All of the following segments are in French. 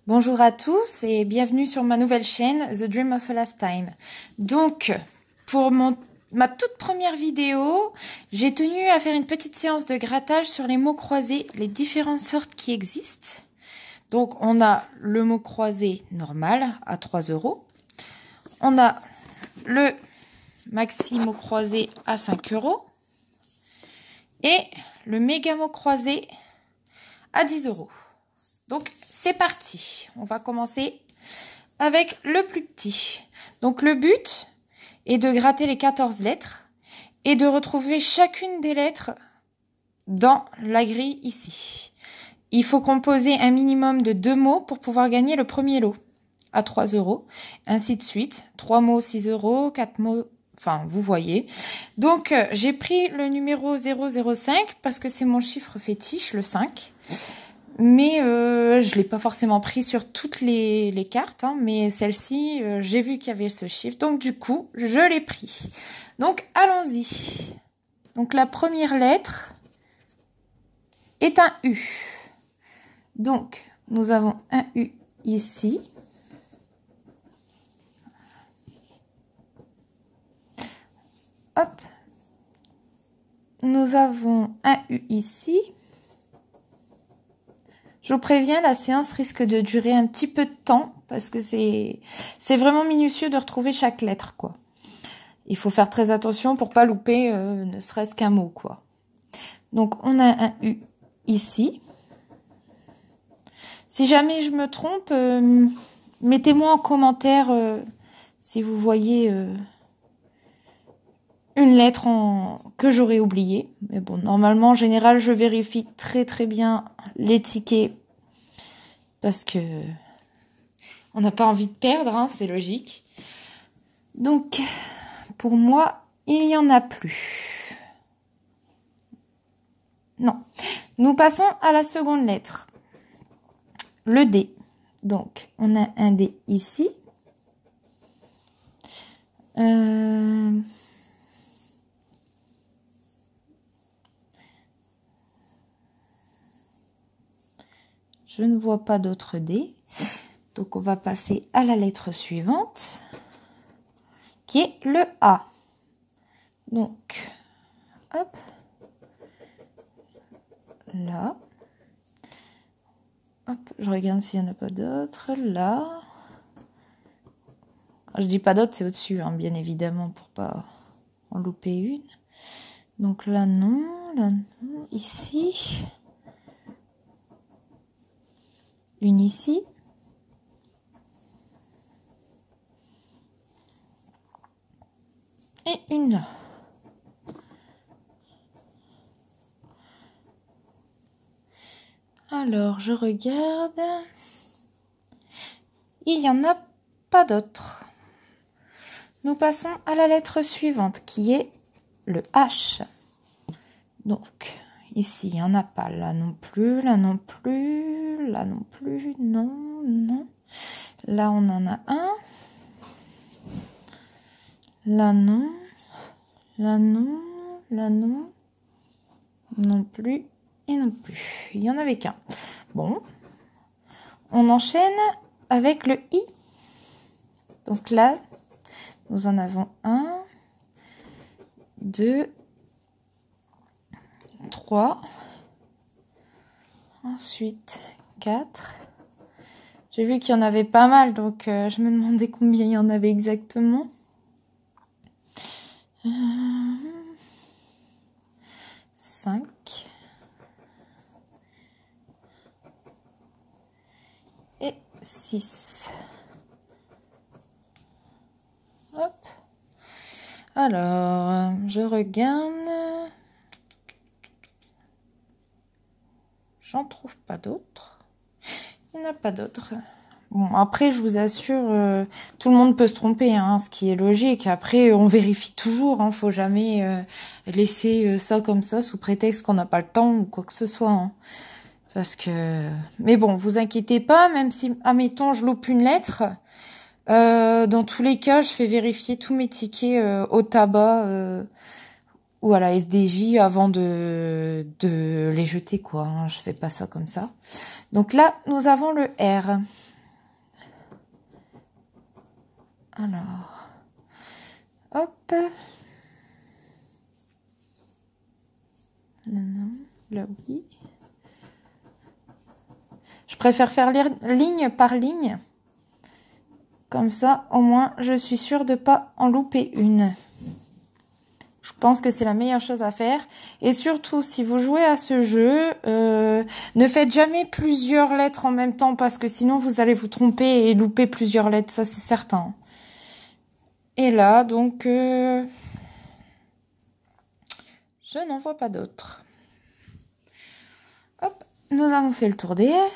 Bonjour à tous et bienvenue sur ma nouvelle chaîne The Dream of a Lifetime. Donc, pour ma toute première vidéo, j'ai tenu à faire une petite séance de grattage sur les mots croisés, les différentes sortes qui existent. Donc, on a le mot croisé normal à 3 €. On a le maxi mot croisé à 5 € et le méga mot croisé à 10 €. Donc, c'est parti. On va commencer avec le plus petit. Donc, le but est de gratter les 14 lettres et de retrouver chacune des lettres dans la grille ici. Il faut composer un minimum de 2 mots pour pouvoir gagner le premier lot à 3 €. Ainsi de suite. 3 mots, 6 €, 4 mots... Enfin, vous voyez. Donc, j'ai pris le numéro 005 parce que c'est mon chiffre fétiche, le 5. Mais je l'ai pas forcément pris sur toutes les cartes, hein, mais celle-ci, j'ai vu qu'il y avait ce chiffre. Donc, du coup, je l'ai pris. Donc, allons-y. Donc, la première lettre est un U. Donc, nous avons un U ici. Hop. Nous avons un U ici. Je vous préviens, la séance risque de durer un petit peu de temps parce que c'est vraiment minutieux de retrouver chaque lettre, quoi. Il faut faire très attention pour pas louper ne serait-ce qu'un mot, quoi. Donc, on a un U ici. Si jamais je me trompe, mettez-moi en commentaire si vous voyez une lettre que j'aurais oubliée. Mais bon, normalement, en général, je vérifie très bien les tickets parce que on n'a pas envie de perdre, hein, c'est logique. Donc, pour moi, il n'y en a plus. Non. Nous passons à la seconde lettre. Le D. Donc, on a un D ici. Je ne vois pas d'autre D. Donc, on va passer à la lettre suivante, qui est le A. Donc, hop, là. Hop, je regarde s'il n'y en a pas d'autres. Là. Quand je dis pas d'autres, c'est au-dessus, hein, bien évidemment, pour pas en louper une. Donc là, non. Là, non. Ici. Une ici. Et une là. Alors, je regarde. Il n'y en a pas d'autres. Nous passons à la lettre suivante, qui est le H. Donc, ici, il n'y en a pas. Là non plus, là non plus, là non plus, non, non. Là, on en a un. Là, non. Là, non. Là, non. Non plus. Et non plus. Il n'y en avait qu'un. Bon. On enchaîne avec le I. Donc là, nous en avons 1, 2, 3. Ensuite, 4. J'ai vu qu'il y en avait pas mal, donc je me demandais combien il y en avait exactement. 5. Et 6. Hop. Alors, je regarde. J'en trouve pas d'autres. Il n'y en a pas d'autres. Bon, après, je vous assure, tout le monde peut se tromper, hein, ce qui est logique. Après, on vérifie toujours, hein, faut jamais laisser ça comme ça sous prétexte qu'on n'a pas le temps ou quoi que ce soit. Hein. Parce que... Mais bon, vous inquiétez pas, même si, admettons, je loupe une lettre, dans tous les cas, je fais vérifier tous mes tickets au tabac ou à la FDJ avant de les jeter, quoi. Hein. Je fais pas ça comme ça. Donc là, nous avons le R. Alors, hop. Non, là oui. Je préfère faire ligne par ligne. Comme ça, au moins, je suis sûre de ne pas en louper une. Je pense que c'est la meilleure chose à faire. Et surtout, si vous jouez à ce jeu, ne faites jamais plusieurs lettres en même temps parce que sinon, vous allez vous tromper et louper plusieurs lettres. Ça, c'est certain. Et là, donc, je n'en vois pas d'autres. Hop, nous avons fait le tour des R.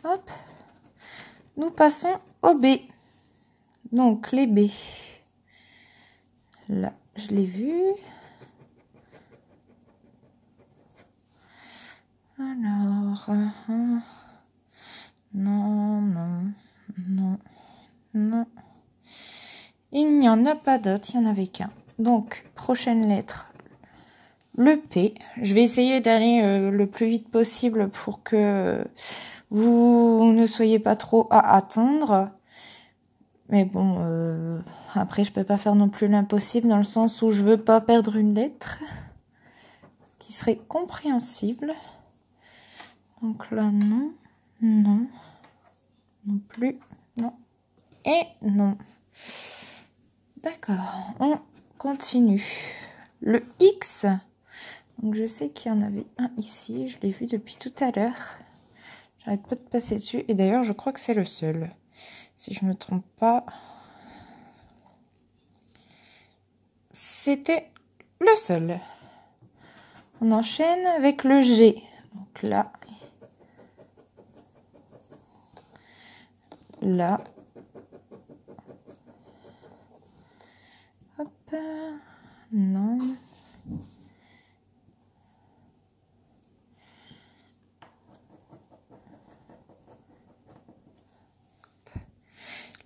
Hop, nous passons au B. Donc, les B. Là, je l'ai vu. Alors, non, non, non, non. Il n'y en a pas d'autre, il n'y en avait qu'un. Donc, prochaine lettre, le P. Je vais essayer d'aller le plus vite possible pour que vous ne soyez pas trop à attendre. Mais bon, après, je peux pas faire non plus l'impossible dans le sens où je veux pas perdre une lettre. Ce qui serait compréhensible. Donc là, non, non, non plus, non, et non. D'accord, on continue. Le X, donc je sais qu'il y en avait un ici, je l'ai vu depuis tout à l'heure. J'arrête pas de passer dessus, et d'ailleurs je crois que c'est le seul. Si je me trompe pas, c'était le seul. On enchaîne avec le G. Donc là, là, hop, non.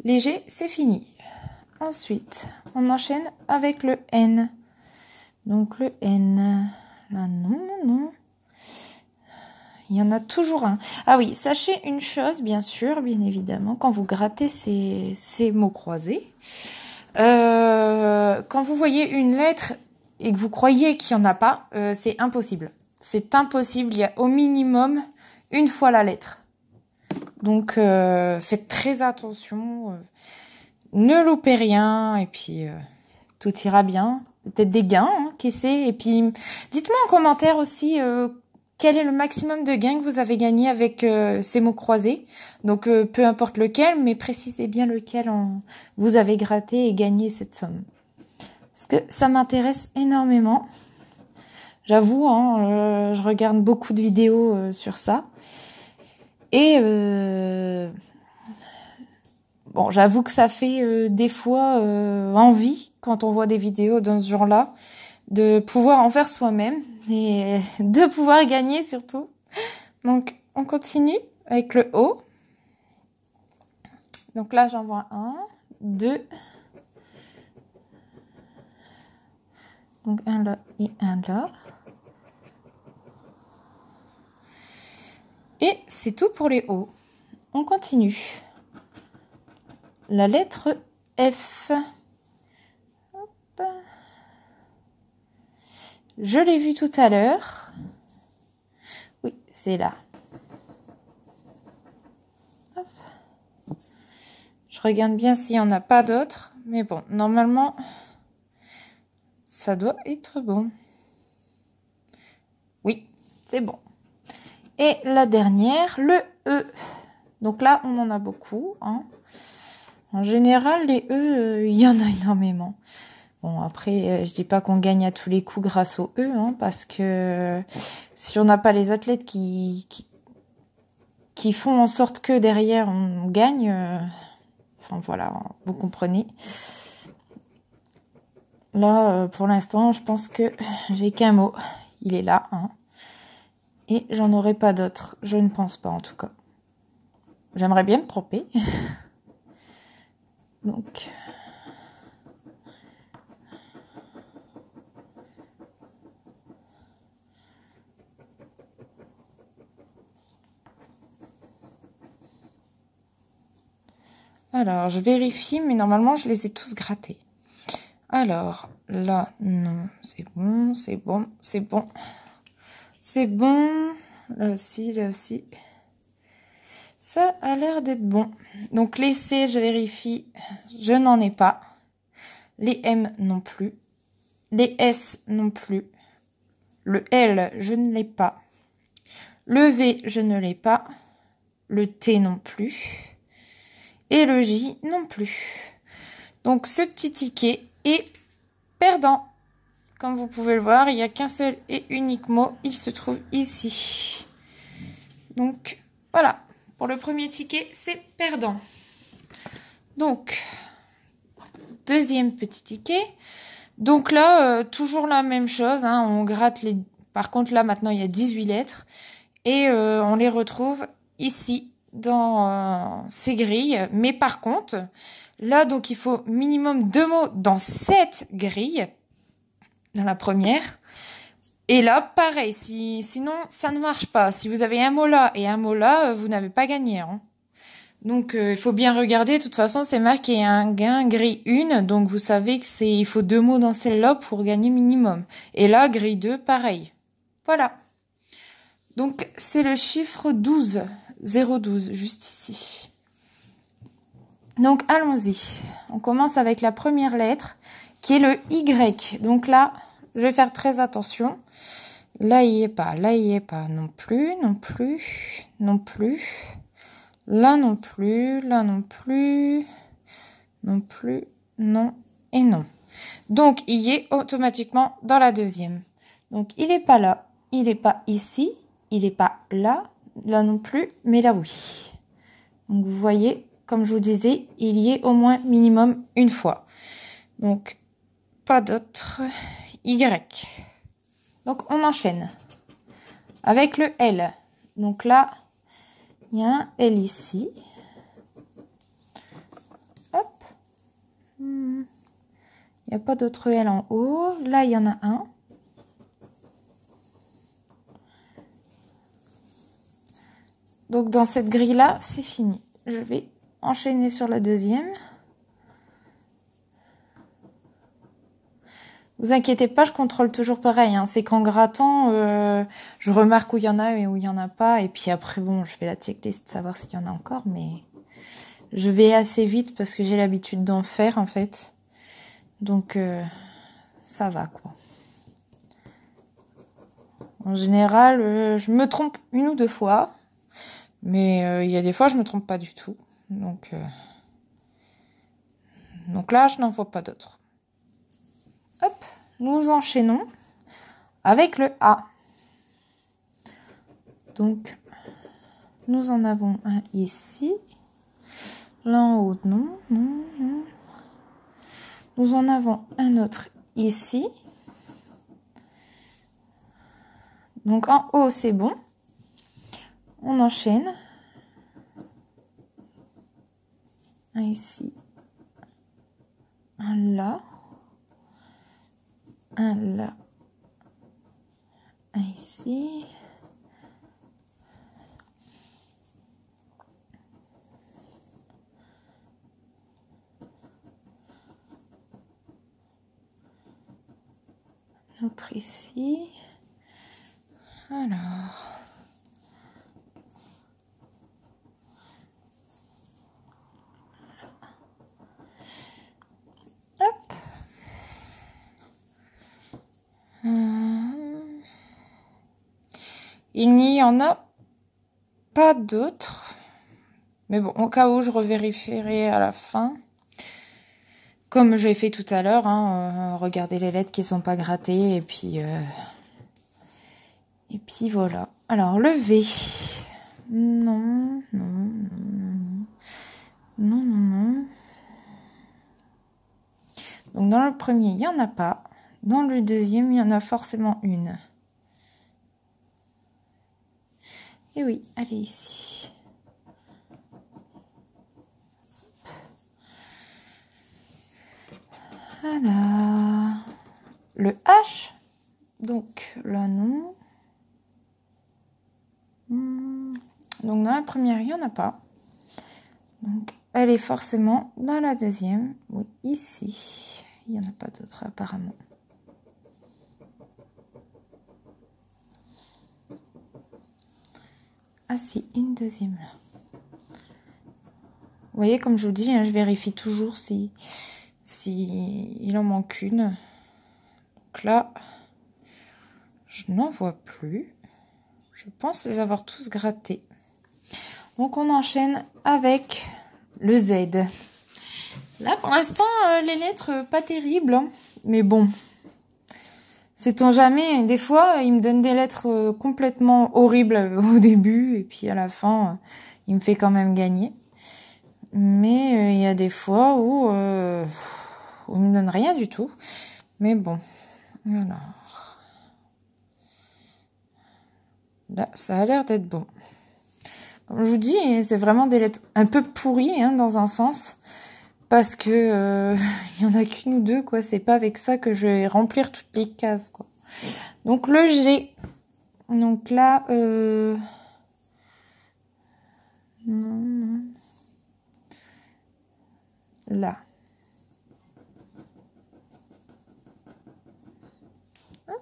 Léger, c'est fini. Ensuite, on enchaîne avec le N. Donc le N, là non, non. Il y en a toujours un. Ah oui, sachez une chose, bien sûr, bien évidemment, quand vous grattez ces mots croisés, quand vous voyez une lettre et que vous croyez qu'il n'y en a pas, c'est impossible. C'est impossible, il y a au minimum une fois la lettre. Donc, faites très attention, ne loupez rien, et puis tout ira bien. Peut-être des gains, hein, qui sait. Et puis, dites-moi en commentaire aussi quel est le maximum de gains que vous avez gagné avec ces mots croisés. Donc, peu importe lequel, mais précisez bien lequel vous avez gratté et gagné cette somme. Parce que ça m'intéresse énormément. J'avoue, hein, je regarde beaucoup de vidéos sur ça. Et bon, j'avoue que ça fait des fois envie, quand on voit des vidéos dans ce genre-là, de pouvoir en faire soi-même et de pouvoir gagner surtout. Donc, on continue avec le O. Donc là, j'en vois un, deux. Donc, un là et un là. Et c'est tout pour les O. On continue. La lettre F. Hop. Je l'ai vu tout à l'heure. Oui, c'est là. Hop. Je regarde bien s'il n'y en a pas d'autres. Mais bon, normalement, ça doit être bon. Oui, c'est bon. Et la dernière, le E. Donc là, on en a beaucoup, hein. En général, les E, il y en a énormément. Bon, après, je dis pas qu'on gagne à tous les coups grâce aux E, hein, parce que si on n'a pas les athlètes qui font en sorte que derrière on gagne, enfin voilà, vous comprenez. Là, pour l'instant, je pense que j'ai qu'un mot. Il est là, hein. Et j'en aurai pas d'autres. Je ne pense pas, en tout cas. J'aimerais bien me tromper. Donc... Alors, je vérifie, mais normalement, je les ai tous grattés. Alors, là, non, c'est bon, c'est bon, c'est bon. C'est bon. Là aussi, là aussi. Ça a l'air d'être bon. Donc, les C, je vérifie, je n'en ai pas. Les M non plus. Les S non plus. Le L, je ne l'ai pas. Le V, je ne l'ai pas. Le T non plus. Et le J non plus. Donc, ce petit ticket est perdant. Comme vous pouvez le voir, il n'y a qu'un seul et unique mot. Il se trouve ici. Donc, voilà. Pour le premier ticket, c'est perdant. Donc, deuxième petit ticket. Donc là, toujours la même chose. Hein, on gratte les... Par contre, là, maintenant, il y a 18 lettres. Et on les retrouve ici, dans ces grilles. Mais par contre, là, donc, il faut minimum 2 mots dans cette grille. Dans la première. Et là, pareil, sinon, ça ne marche pas. Si vous avez un mot là et un mot là, vous n'avez pas gagné. Hein. Donc, il faut bien regarder. De toute façon, c'est marqué un gain grille 1. Donc, vous savez que il faut 2 mots dans celle-là pour gagner minimum. Et là, grille 2, pareil. Voilà. Donc, c'est le chiffre 12. 012, juste ici. Donc, allons-y. On commence avec la première lettre, qui est le Y. Donc là, je vais faire très attention. Là, il n'y est pas. Là, il n'y est pas. Non plus, non plus, non plus. Là non plus, là non plus, non plus, non et non. Donc, il y est automatiquement dans la deuxième. Donc, il n'est pas là, il n'est pas ici, il n'est pas là, là non plus, mais là oui. Donc, vous voyez, comme je vous disais, il y est au moins minimum une fois. Donc, pas d'autre. Y. Donc, on enchaîne avec le L. Donc là, il y a un L ici. Hop. Il n'y a pas d'autre L en haut. Là, il y en a un. Donc, dans cette grille-là, c'est fini. Je vais enchaîner sur la deuxième. Vous inquiétez pas, je contrôle toujours pareil. Hein. C'est qu'en grattant, je remarque où il y en a et où il n'y en a pas. Et puis après, bon, je fais la checklist, savoir s'il y en a encore. Mais je vais assez vite parce que j'ai l'habitude d'en faire, en fait. Donc, ça va, quoi. En général, je me trompe 1 ou 2 fois. Mais il y a des fois, je me trompe pas du tout. Donc là, je n'en vois pas d'autres. Hop, nous enchaînons avec le A. Donc, nous en avons un ici. Là en haut, non, non, non. Nous en avons un autre ici. Donc, en haut, c'est bon. On enchaîne. Un ici. Un là. Un là. Un ici. Un autre ici. Alors. Hop. Il n'y en a pas d'autres. Mais bon, au cas où, je revérifierai à la fin. Comme j'ai fait tout à l'heure, hein, regardez les lettres qui ne sont pas grattées. Et puis voilà. Alors, le V. Non, non, non, non, non, non. Donc, dans le premier, il n'y en a pas. Dans le deuxième, il y en a forcément une. Et oui, elle est ici. Voilà. Le H. Donc, là, non. Donc, dans la première, il n'y en a pas. Donc, elle est forcément dans la deuxième. Oui, ici. Il n'y en a pas d'autre apparemment. Ah si, une deuxième là. Vous voyez, comme je vous dis, hein, je vérifie toujours si il en manque une. Donc là, je n'en vois plus. Je pense les avoir tous grattés. Donc on enchaîne avec le Z. Là, pour l'instant, les lettres, pas terribles. Hein. Mais bon, sait-on jamais. Des fois, il me donne des lettres complètement horribles au début. Et puis à la fin, il me fait quand même gagner. Mais il y a des fois où il me donne rien du tout. Mais bon, alors. Là, ça a l'air d'être bon. Comme je vous dis, c'est vraiment des lettres un peu pourries, hein, dans un sens. Parce que il y en a qu'une ou deux, quoi. C'est pas avec ça que je vais remplir toutes les cases, quoi. Donc le G. Donc là, non. Là. Hop.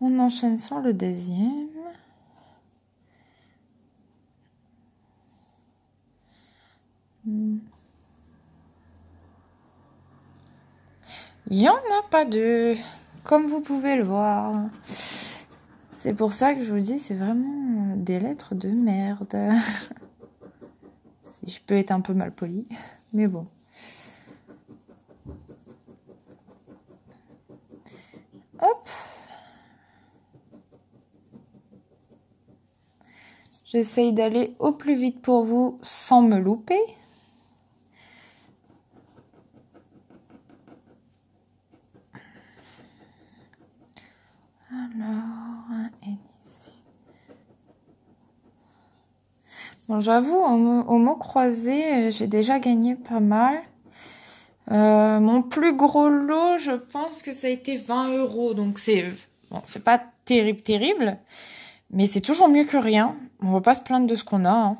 On enchaîne sur le deuxième. Il n'y en a pas deux, comme vous pouvez le voir. C'est pour ça que je vous dis, c'est vraiment des lettres de merde. Si je peux être un peu mal polie, mais bon. Hop. J'essaye d'aller au plus vite pour vous sans me louper. Alors, un N ici. Bon, j'avoue, au mot croisé, j'ai déjà gagné pas mal. Mon plus gros lot, je pense que ça a été 20 €. Donc, bon, c'est pas terrible. Mais c'est toujours mieux que rien. On va pas se plaindre de ce qu'on a. Hein.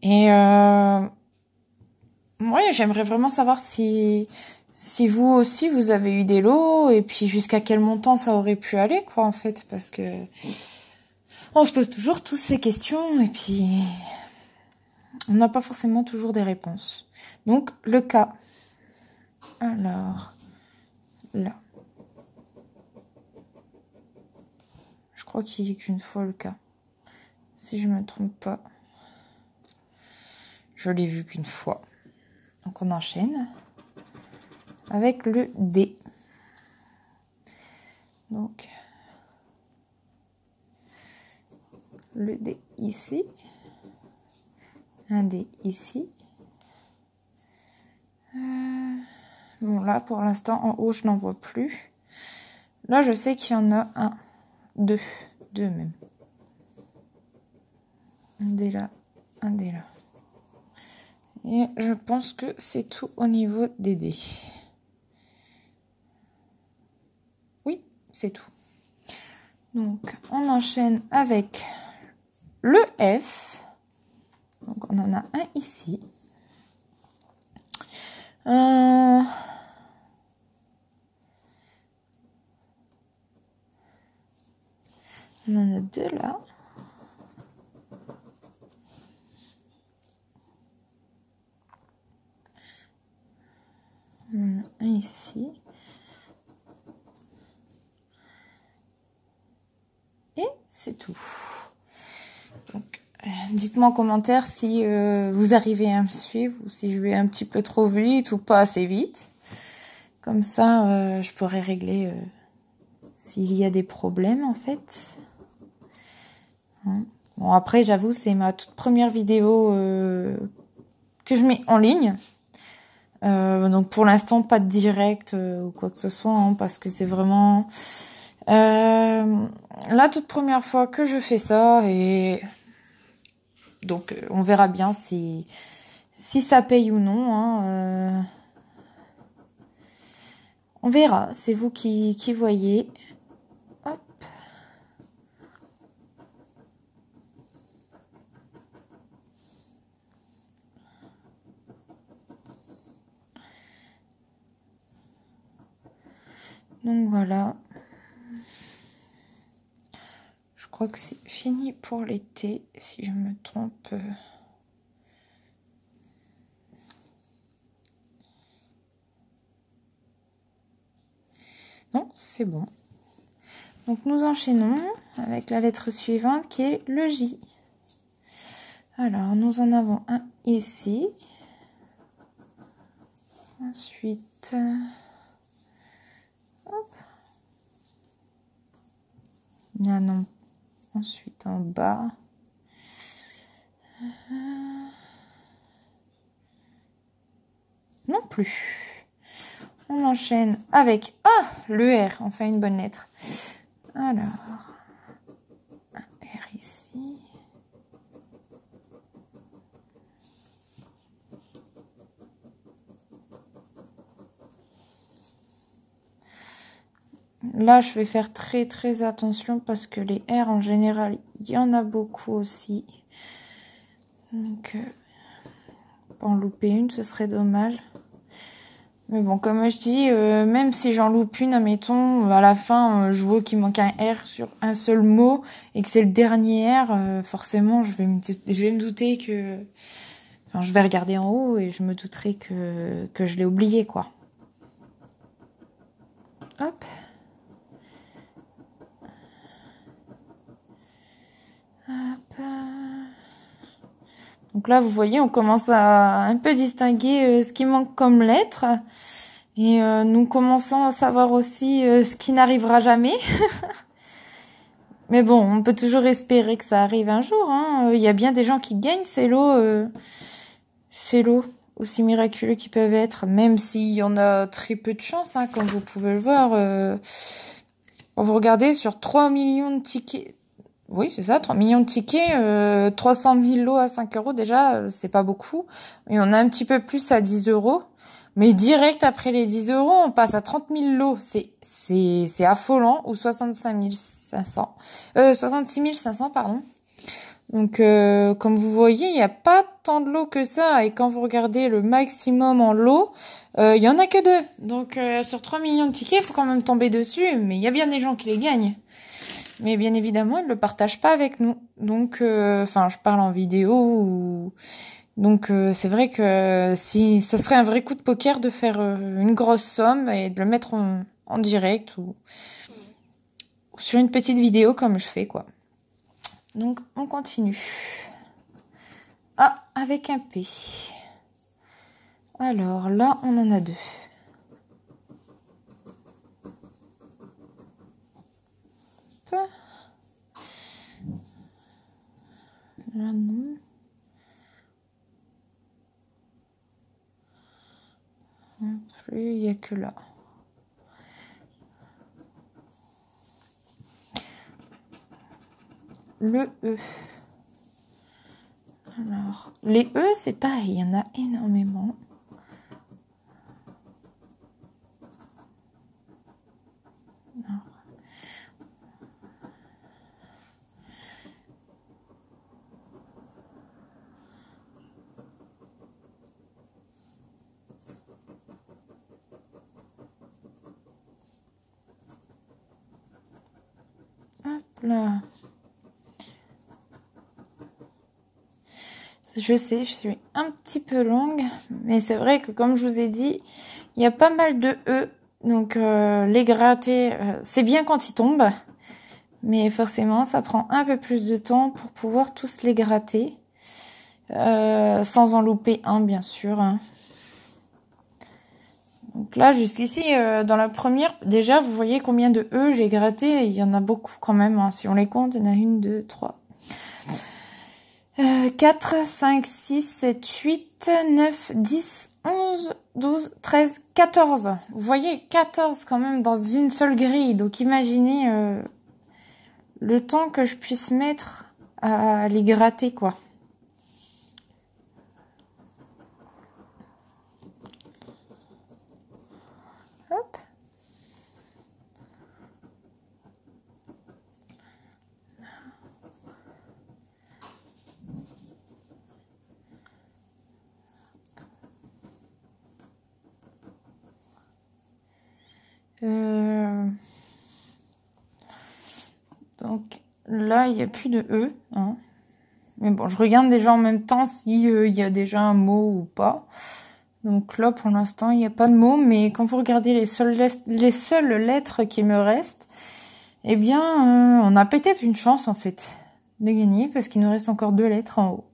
Et moi, j'aimerais vraiment savoir si vous aussi, vous avez eu des lots. Et puis, jusqu'à quel montant ça aurait pu aller, quoi, en fait. Parce que on se pose toujours toutes ces questions. Et puis, on n'a pas forcément toujours des réponses. Donc, le cas. Alors, là. Je crois qu'il n'y a qu'une fois le cas. Si je me trompe pas. Je l'ai vu qu'une fois. Donc on enchaîne avec le D. Donc le D ici. Un D ici. Bon là pour l'instant en haut je n'en vois plus. Là je sais qu'il y en a un, deux même. Un D là, un D là. Et je pense que c'est tout au niveau des dés. Oui, c'est tout. Donc, on enchaîne avec le F. Donc, on en a un ici. On en a deux là. On en a un ici. Et c'est tout. Donc, dites-moi en commentaire si vous arrivez à me suivre ou si je vais un petit peu trop vite ou pas assez vite. Comme ça, je pourrais régler s'il y a des problèmes en fait. Hein. Bon, après, j'avoue, c'est ma toute première vidéo que je mets en ligne. Donc pour l'instant, pas de direct ou quoi que ce soit, hein, parce que c'est vraiment la toute première fois que je fais ça. Et donc on verra bien si ça paye ou non. Hein, on verra, c'est vous qui voyez. Hop. Donc voilà. Je crois que c'est fini pour l'été, si je me trompe. Non, c'est bon. Donc nous enchaînons avec la lettre suivante qui est le J. Alors nous en avons un ici. Ensuite, hop. Il y en a ensuite en bas. Non plus. On enchaîne avec le R, on fait une bonne lettre. Alors, un R ici. Là, je vais faire très attention parce que les R en général, il y en a beaucoup aussi. Donc, pour en louper une, ce serait dommage. Mais bon, comme je dis, même si j'en loupe une, admettons, à la fin, je vois qu'il manque un R sur un seul mot et que c'est le dernier R, forcément, je vais me douter que... Enfin, je vais regarder en haut et je me douterai que je l'ai oublié, quoi. Hop. Hop. Donc là, vous voyez, on commence à un peu distinguer ce qui manque comme lettre. Et nous commençons à savoir aussi ce qui n'arrivera jamais. Mais bon, on peut toujours espérer que ça arrive un jour. Hein. Il y a bien des gens qui gagnent ces lots. Ces lots aussi miraculeux qu'ils peuvent être. Même s'il y en a très peu de chance, hein, comme vous pouvez le voir. Quand vous regardez sur 3 millions de tickets... Oui, c'est ça, 3 millions de tickets, 300 000 lots à 5 euros, déjà, c'est pas beaucoup. Et on a un petit peu plus à 10 euros. Mais direct après les 10 euros, on passe à 30 000 lots. C'est affolant. Ou 65 500. 66 500, pardon. Donc, comme vous voyez, il n'y a pas tant de lots que ça. Et quand vous regardez le maximum en lots, il y en a que 2. Donc, sur 3 millions de tickets, il faut quand même tomber dessus. Mais il y a bien des gens qui les gagnent. Mais bien évidemment, ils ne le partagent pas avec nous. Donc, enfin, je parle en vidéo. Donc, c'est vrai que si ça serait un vrai coup de poker de faire une grosse somme et de le mettre en direct ou sur une petite vidéo comme je fais, quoi. Donc, on continue. Ah, avec un P. Alors, là, on en a 2. Là, non. Plus, il n'y a que là. Le E. Alors, les E, c'est pareil, il y en a énormément. Alors. Hop là. Je sais, je suis un petit peu longue, mais c'est vrai que comme je vous ai dit, il y a pas mal de E. Donc les gratter, c'est bien quand ils tombent, mais forcément ça prend un peu plus de temps pour pouvoir tous les gratter, sans en louper un bien sûr. Hein. Donc là, jusqu'ici, dans la première, déjà vous voyez combien de E j'ai gratté, il y en a beaucoup quand même, hein. Si on les compte, il y en a 1, 2, 3... 4, 5, 6, 7, 8, 9, 10, 11, 12, 13, 14. Vous voyez, 14 quand même dans une seule grille. Donc imaginez le temps que je puisse mettre à les gratter, quoi. Hop. Donc là, il n'y a plus de E. Hein. Mais bon, je regarde déjà en même temps s'il y a déjà un mot ou pas. Donc là, pour l'instant, il n'y a pas de mot. Mais quand vous regardez les seules lettres qui me restent, eh bien, on a peut-être une chance, en fait, de gagner. Parce qu'il nous reste encore 2 lettres en haut.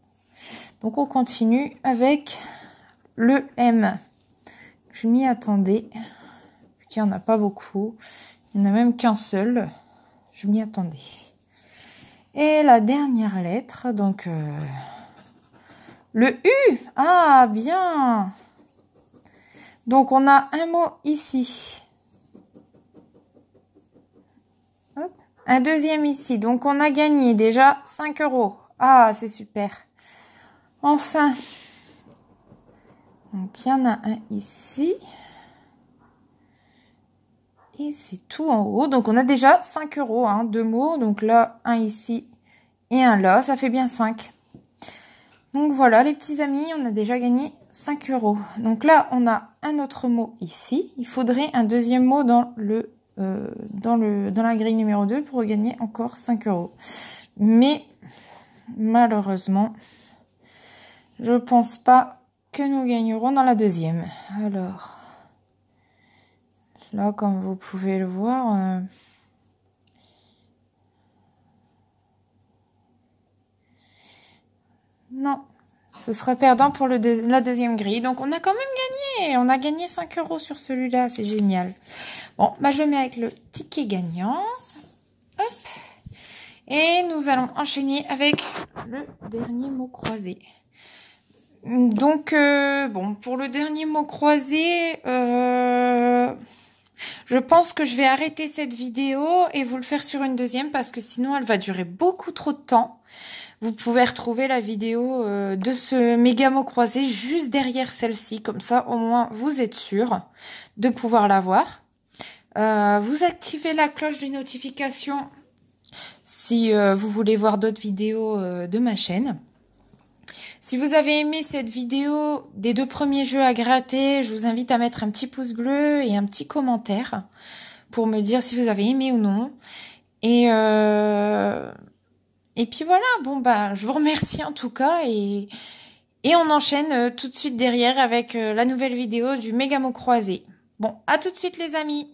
Donc on continue avec le M. Je m'y attendais. Il n'y en a pas beaucoup. Il n'y en a même qu'un seul. Je m'y attendais. Et la dernière lettre, donc le U. Ah, bien. Donc, on a un mot ici. Hop. Un deuxième ici. Donc, on a gagné déjà 5 €. Ah, c'est super. Enfin. Donc, il y en a un ici. Et c'est tout en haut. Donc, on a déjà 5 €, hein, 2 mots. Donc là, un ici et un là. Ça fait bien 5. Donc voilà, les petits amis, on a déjà gagné 5 €. Donc là, on a un autre mot ici. Il faudrait un deuxième mot dans la grille numéro 2 pour gagner encore 5 €. Mais malheureusement, je pense pas que nous gagnerons dans la deuxième. Alors... Là, comme vous pouvez le voir, non, ce sera perdant pour la deuxième grille. Donc, on a quand même gagné. On a gagné 5 € sur celui-là. C'est génial. Bon, bah, je mets avec le ticket gagnant. Hop. Et nous allons enchaîner avec le dernier mot croisé. Donc, bon, pour le dernier mot croisé... je pense que je vais arrêter cette vidéo et vous le faire sur une deuxième parce que sinon elle va durer beaucoup trop de temps. Vous pouvez retrouver la vidéo de ce méga mot croisé juste derrière celle-ci. Comme ça, au moins, vous êtes sûr de pouvoir la voir. Vous activez la cloche des notifications si vous voulez voir d'autres vidéos de ma chaîne. Si vous avez aimé cette vidéo des 2 premiers jeux à gratter, je vous invite à mettre un petit pouce bleu et un petit commentaire pour me dire si vous avez aimé ou non. Et puis voilà, bon bah je vous remercie en tout cas et on enchaîne tout de suite derrière avec la nouvelle vidéo du méga mot croisé. Bon, à tout de suite les amis.